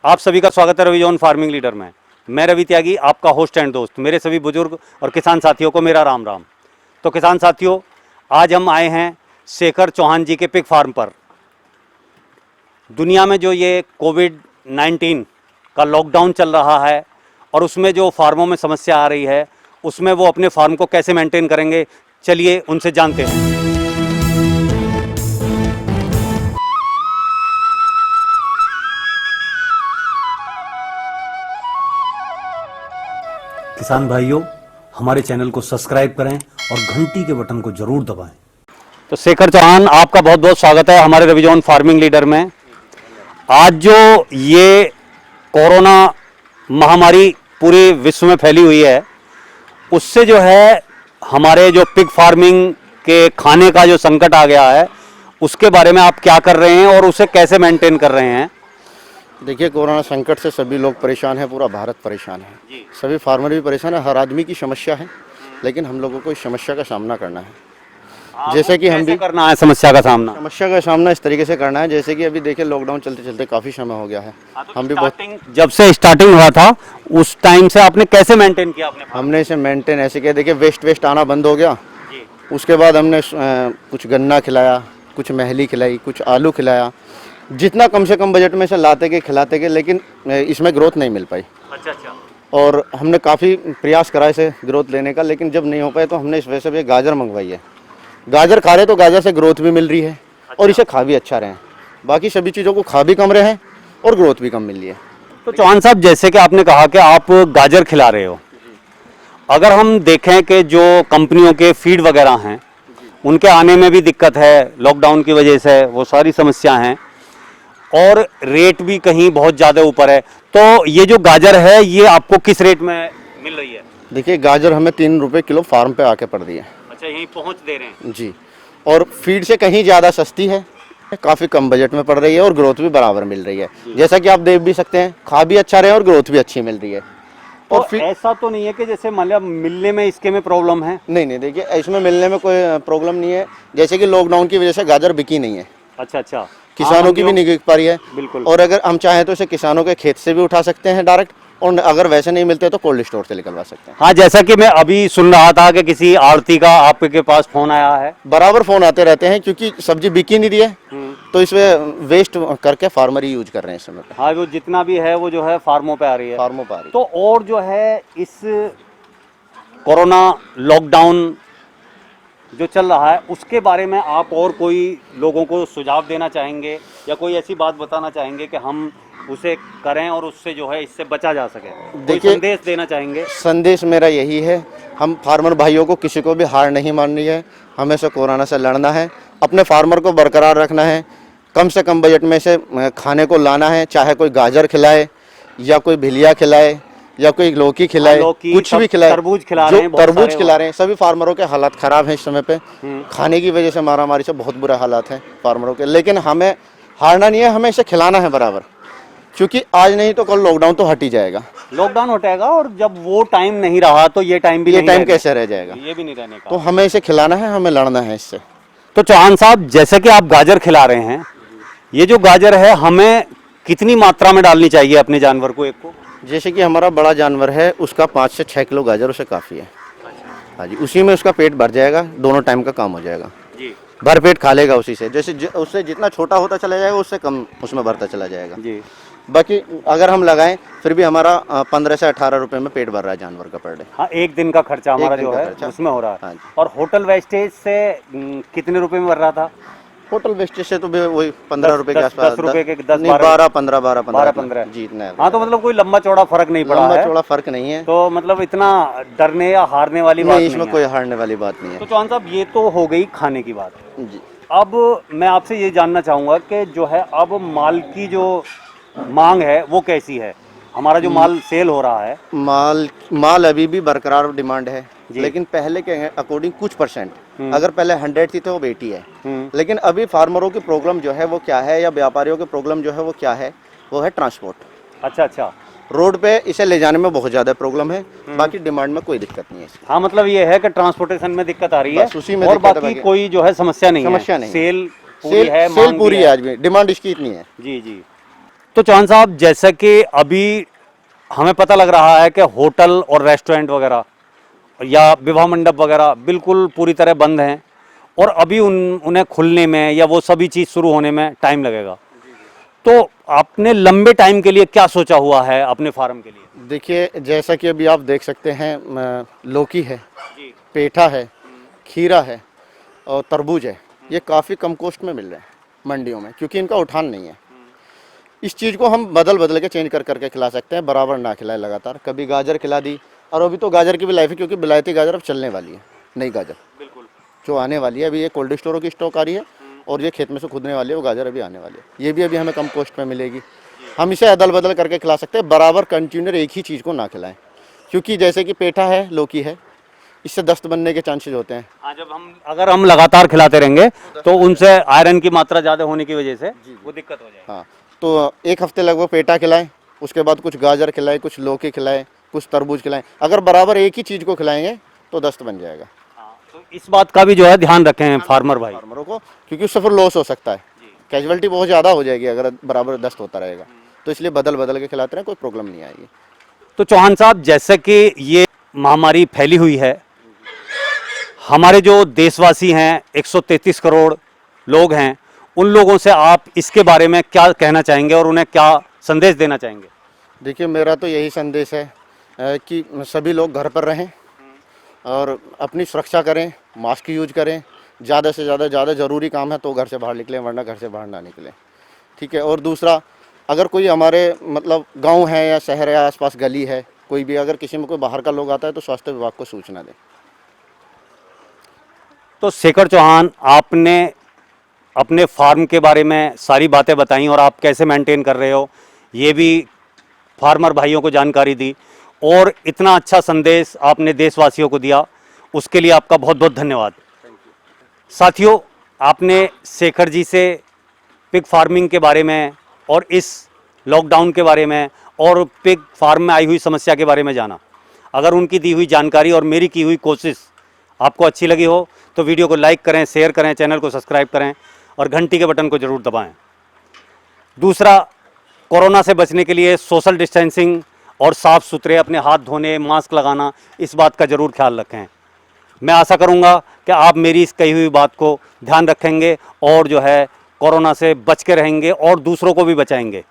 आप सभी का स्वागत है रवि जॉन फार्मिंग लीडर में। मैं रवि त्यागी, आपका होस्ट एंड दोस्त। मेरे सभी बुजुर्ग और किसान साथियों को मेरा राम राम। तो किसान साथियों, आज हम आए हैं शेखर चौहान जी के पिग फार्म पर। दुनिया में जो ये कोविड-19 का लॉकडाउन चल रहा है और उसमें जो फार्मों में समस्या आ रही है, उसमें वो अपने फार्म को कैसे मेंटेन करेंगे, चलिए उनसे जानते हैं। किसान भाइयों, हमारे चैनल को सब्सक्राइब करें और घंटी के बटन को जरूर दबाएं। तो शेखर चौहान, आपका बहुत बहुत स्वागत है हमारे रवि जॉन फार्मिंग लीडर में। आज जो ये कोरोना महामारी पूरे विश्व में फैली हुई है, उससे जो है हमारे जो पिग फार्मिंग के खाने का जो संकट आ गया है, उसके बारे में आप क्या कर रहे हैं और उसे कैसे मेंटेन कर रहे हैं? देखिए, कोरोना संकट से सभी लोग परेशान हैं, पूरा भारत परेशान है, सभी फार्मर भी परेशान है, हर आदमी की समस्या है। लेकिन हम लोगों को इस समस्या का सामना करना है। जैसे कि हम भी करना है समस्या का सामना इस तरीके से करना है, जैसे कि अभी देखिए लॉकडाउन चलते चलते काफ़ी समय हो गया है। हम भी बहुत, जब से स्टार्टिंग हुआ था उस टाइम से आपने कैसे मेंटेन किया अपने? हमने इसे मेंटेन ऐसे किया, देखिए वेस्ट आना बंद हो गया। उसके बाद हमने कुछ गन्ना खिलाया, कुछ महली खिलाई, कुछ आलू खिलाया, जितना कम से कम बजट में से लाते गए खिलाते गए, लेकिन इसमें ग्रोथ नहीं मिल पाई। अच्छा। और हमने काफ़ी प्रयास करा इसे ग्रोथ लेने का, लेकिन जब नहीं हो पाए तो हमने इस वजह से भी गाजर मंगवाई है। गाजर खा रहे तो गाजर से ग्रोथ भी मिल रही है और इसे खा भी अच्छा रहे हैं। बाकी सभी चीज़ों को खा भी कम रहे हैं और ग्रोथ भी कम मिल रही है। तो चौहान साहब, जैसे कि आपने कहा कि आप गाजर खिला रहे हो, अगर हम देखें कि जो कंपनियों के फीड वगैरह हैं, उनके आने में भी दिक्कत है लॉकडाउन की वजह से, वो सारी समस्या हैं और रेट भी कहीं बहुत ज़्यादा ऊपर है। तो ये जो गाजर है, ये आपको किस रेट में मिल रही है? देखिए, गाजर हमें 3 रुपये किलो फार्म पे आके पड़ रही है। अच्छा, यहीं पहुंच दे रहे हैं जी। और फीड से कहीं ज़्यादा सस्ती है, काफ़ी कम बजट में पड़ रही है और ग्रोथ भी बराबर मिल रही है। जैसा कि आप देख भी सकते हैं, खा भी अच्छा रहे और ग्रोथ भी अच्छी मिल रही है। और तो ऐसा तो नहीं है कि जैसे मतलब मिलने में इसके में प्रॉब्लम है? नहीं, देखिए इसमें मिलने में कोई प्रॉब्लम नहीं है। जैसे कि लॉकडाउन की वजह से गाजर बिकी नहीं है। अच्छा। किसानों की भी नहीं बिक पा रही है। बिल्कुल। और अगर हम चाहें तो इसे किसानों के खेत से भी उठा सकते हैं डायरेक्ट, और अगर वैसे नहीं मिलते तो कोल्ड स्टोर से निकलवा सकते हैं। हाँ, जैसा कि मैं अभी सुन रहा था कि किसी आड़ती का आपके पास फोन आया है। बराबर फोन आते रहते हैं, क्योंकि सब्जी बिकी नहीं रही है तो इसमें वेस्ट करके फार्मर ही यूज कर रहे हैं इस समय पे। हाँ, वो जितना भी है वो जो है फार्मों पे आ रही है। तो और जो है इस कोरोना लॉकडाउन जो चल रहा है, उसके बारे में आप और कोई लोगों को सुझाव देना चाहेंगे या कोई ऐसी बात बताना चाहेंगे कि हम उसे करें और उससे जो है इससे बचा जा सके? देखिए, संदेश देना चाहेंगे? संदेश मेरा यही है, हम फार्मर भाइयों को किसी को भी हार नहीं माननी है, हमें से कोरोना से लड़ना है, अपने फार्मर को बरकरार रखना है, कम से कम बजट में से खाने को लाना है। चाहे कोई गाजर खिलाए या कोई भिलिया खिलाए या कोई लौकी खिलाए, कुछ भी खिलाए, तरबूज खिला रहे हैं। सभी फार्मरों के हालात खराब हैं इस समय पे। खाने की वजह से मारामारी से बहुत बुरे हालात हैं फार्मरों के, लेकिन हमें हारना नहीं है, हमें इसे खिलाना है बराबर, क्योंकि आज नहीं तो कल लॉकडाउन तो हट ही जाएगा। लॉकडाउन हटेगा और जब वो टाइम नहीं रहा तो ये टाइम कैसे रह जाएगा? ये भी नहीं रहने का। तो हमें इसे खिलाना है, हमें लड़ना है इससे। तो चौहान साहब, जैसे कि आप गाजर खिला रहे हैं, ये जो गाजर है हमें कितनी मात्रा में डालनी चाहिए अपने जानवर को, एक को? जैसे कि हमारा बड़ा जानवर है, उसका 5 से 6 किलो गाजर उसे काफ़ी है। हाँ जी, उसी में उसका पेट भर जाएगा, दोनों टाइम का काम हो जाएगा जी। भर पेट खा लेगा उसी से। जैसे उससे जितना छोटा होता चला जाएगा उससे कम उसमें भरता चला जाएगा जी। बाकी अगर हम लगाएं फिर भी हमारा 15 से 18 रुपए में पेट भर रहा है जानवर का पर डे। हाँ, एक दिन का खर्चा हमारा जो है उसमें हो रहा है। हाँ, और होटल वेस्टेज से कितने रुपए में भर रहा था? होटल वेस्टेज से तो वही 15 रुपए के आसपास, 10 रुपए के 10 12 15 जी, इतना। हाँ, तो मतलब कोई लंबा चौड़ा फर्क नहीं पड़ा है। लंबा चौड़ा फर्क नहीं है, तो मतलब इतना डरने या हारने वाली बात नहीं है। इसमें कोई हारने वाली बात नहीं है। तो चौहान साहब, ये तो हो गई खाने की बात जी। अब मैं आपसे ये जानना चाहूँगा कि जो है अब माल की जो मांग है वो कैसी है? हमारा जो माल सेल हो रहा है, माल अभी भी बरकरार डिमांड है, लेकिन पहले के अकॉर्डिंग कुछ परसेंट, अगर पहले 100 थी तो वो 80 है। लेकिन अभी फार्मरों की प्रॉब्लम जो है वो क्या है, या व्यापारियों की प्रॉब्लम जो है वो क्या है, वो है ट्रांसपोर्ट। अच्छा। रोड पे इसे ले जाने में बहुत ज्यादा प्रॉब्लम है, बाकी डिमांड में कोई दिक्कत नहीं है। हाँ, मतलब ये है कि ट्रांसपोर्टेशन में दिक्कत आ रही है, उसी में और बाकी कोई जो है समस्या नहीं है। सेल पूरी है, आज भी डिमांड इसकी इतनी है जी। तो चौहान साहब, जैसा कि अभी हमें पता लग रहा है कि होटल और रेस्टोरेंट वगैरह या विवाह मंडप वगैरह बिल्कुल पूरी तरह बंद हैं और अभी उन्हें खुलने में या वो सभी चीज़ शुरू होने में टाइम लगेगा। तो आपने लंबे टाइम के लिए क्या सोचा हुआ है अपने फार्म के लिए? देखिए, जैसा कि अभी आप देख सकते हैं, लौकी है, पेठा है, खीरा है और तरबूज है। ये काफ़ी कम कॉस्ट में मिल रहे हैं मंडियों में, क्योंकि इनका उठान नहीं है। इस चीज़ को हम बदल बदल के चेंज कर करके खिला सकते हैं, बराबर ना खिलाए लगातार। कभी गाजर खिला दी, और अभी तो गाजर की भी लाइफ है, क्योंकि बिलायती गाजर अब चलने वाली है, नई गाजर बिल्कुल जो आने वाली है। अभी ये कोल्ड स्टोरों की स्टॉक आ रही है और ये खेत में से खुदने वाली है, वो गाजर अभी आने वाली है। ये भी अभी हमें कम कॉस्ट में मिलेगी। हम इसे अदल बदल करके खिला सकते हैं, बराबर कंटिन्यूअर एक ही चीज़ को ना खिलाएं। क्योंकि जैसे कि पेठा है, लौकी है, इससे दस्त बनने के चांसेस होते हैं। हाँ, अगर हम लगातार खिलाते रहेंगे तो उनसे आयरन की मात्रा ज़्यादा होने की वजह से वो दिक्कत हो जाएगी। हाँ, तो एक हफ्ते लगभग पेठा खिलाएं, उसके बाद कुछ गाजर खिलाएं, कुछ लौकी खिलाएं, कुछ तरबूज खिलाएं। अगर बराबर एक ही चीज़ को खिलाएंगे तो दस्त बन जाएगा। हाँ, तो इस बात का भी जो है ध्यान रखें फार्मरों को, क्योंकि उससे फिर लॉस हो सकता है, कैजुअलिटी बहुत ज़्यादा हो जाएगी अगर बराबर दस्त होता रहेगा। तो इसलिए बदल बदल के खिलाते रहें, कोई प्रॉब्लम नहीं आएगी। तो चौहान साहब, जैसे कि ये महामारी फैली हुई है, हमारे जो देशवासी हैं 133 करोड़ लोग हैं, उन लोगों से आप इसके बारे में क्या कहना चाहेंगे और उन्हें क्या संदेश देना चाहेंगे? देखिए, मेरा तो यही संदेश है कि सभी लोग घर पर रहें और अपनी सुरक्षा करें, मास्क यूज करें। ज़्यादा से ज़्यादा ज़रूरी काम है तो घर से बाहर निकलें, वरना घर से बाहर ना निकलें। ठीक है। और दूसरा, अगर कोई हमारे मतलब गांव है या शहर है, आसपास गली है, कोई भी अगर किसी में कोई बाहर का लोग आता है तो स्वास्थ्य विभाग को सूचना दें। तो शेखर चौहान, आपने अपने फार्म के बारे में सारी बातें बताई और आप कैसे मेंटेन कर रहे हो ये भी फार्मर भाइयों को जानकारी दी, और इतना अच्छा संदेश आपने देशवासियों को दिया, उसके लिए आपका बहुत बहुत धन्यवाद। साथियों, आपने शेखर जी से पिग फार्मिंग के बारे में और इस लॉकडाउन के बारे में और पिग फार्म में आई हुई समस्या के बारे में जाना। अगर उनकी दी हुई जानकारी और मेरी की हुई कोशिश आपको अच्छी लगी हो तो वीडियो को लाइक करें, शेयर करें, चैनल को सब्सक्राइब करें और घंटी के बटन को ज़रूर दबाएं। दूसरा, कोरोना से बचने के लिए सोशल डिस्टेंसिंग और साफ़ सुथरे अपने हाथ धोने, मास्क लगाना, इस बात का ज़रूर ख्याल रखें। मैं आशा करूंगा कि आप मेरी इस कही हुई बात को ध्यान रखेंगे और जो है कोरोना से बच के रहेंगे और दूसरों को भी बचाएंगे।